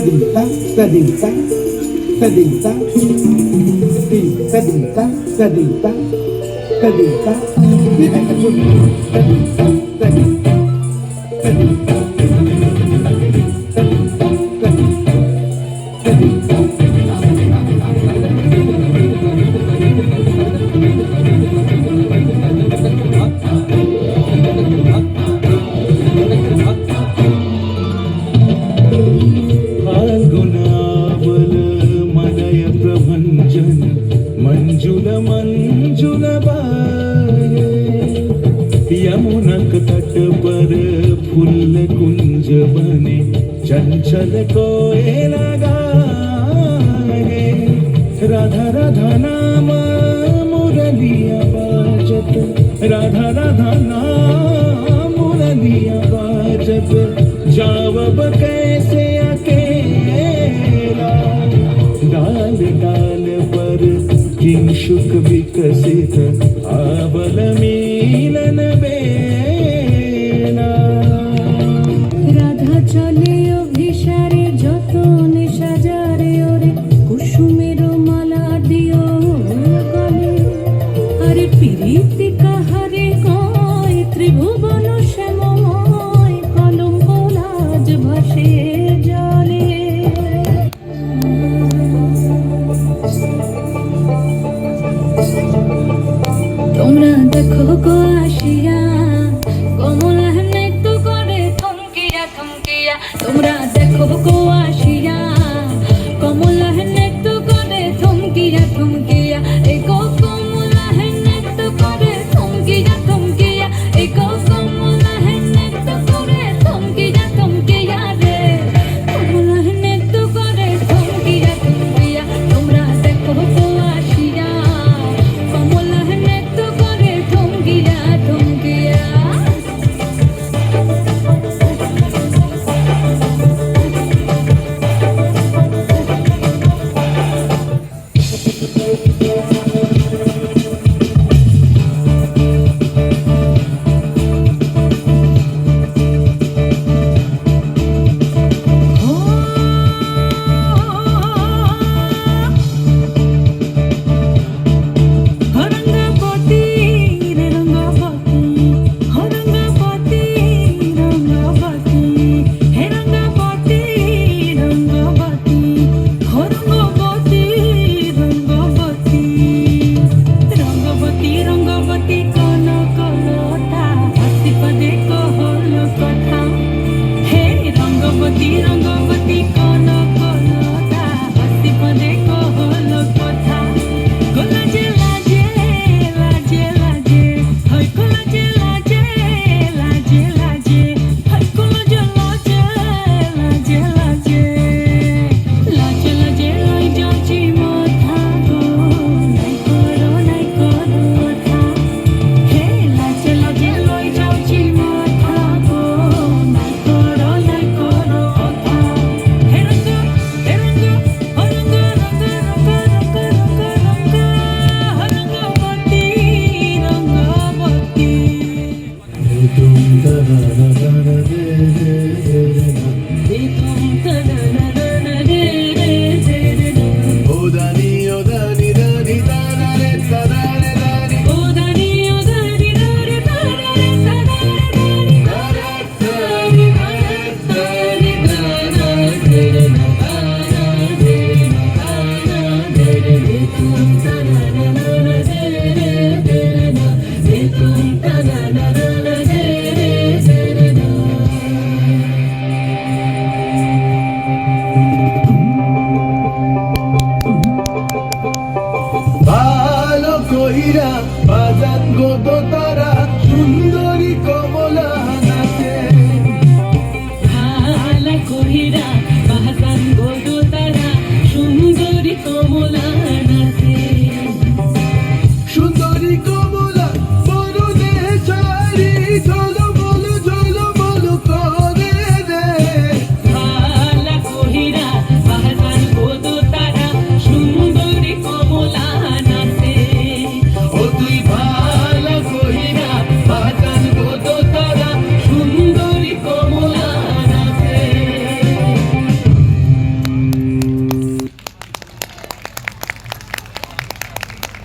tadita, tadita, tadita, tadita, tadita, tadita, kita kasut, tadita, tadita, tadita, मंजुल मंजुल बाये यमुनक तट पर फूल कुंज बने चंचल कोयला गाए राधा राधा नाम मुरलिया बाजत राधा राधा नाम मुरलिया बाजत जावब कैसे अकेला डाल डाल पर किंशुक विकसित आबल मिलन बेला রাধা চলে অভিসারে যতনে সাজারে ওরে কুসুমের মালা দিও গলে আরে পিরিতি কাহারে কয় ত্রিভুবন শ্যামময় কলম লাজ ভাসে জলে তোমরা দেখো গো আসিয়া কমলা নৃত্য করে থমকিয়া থমকিয়া তোমরা দেখো গো আসিয়া কমলা নৃত্য করে থমকিয়া থমকিয়া এই গো কমলা নৃত্য করে থমকিয়া থমকিয়া এই গো কমলা নৃত্য করে থমকিয়া থমকিয়া রে কমলা নৃত্য করে থমকিয়া থমকিয়া তোমরা দেখো গো আসিয়া কমলা নৃত্য করে থমকিয়া থমকিয়া হরঙ্গবতী রে রঙ্গবতী হরঙ্গবতী রঙ্গবতী হে রঙ্গবতী রঙ্গবতী হরঙ্গবতী রঙ্গবতী রঙ্গবতী রঙ্গবতী কোন কলতা হাসি পদে কহল কথা হে রঙ্গবতী রঙ্গবতী কোন কলতা হাসি পদে কহল কথা লাজে লাজে লাজে লাজে হয় লাজে লাজে লাজে লাজে হয় লাজে লাজে লাজে লাজে লাজে লাজে লই যাচ্ছি মাথা গো নাই করো কথা হে লাজে লাজে লই যাচ্ছি মাথা গো নাই করো কথা হে রঙ্গ হরঙ্গ রঙ্গ হরঙ্গবতী রঙ্গবতী तुम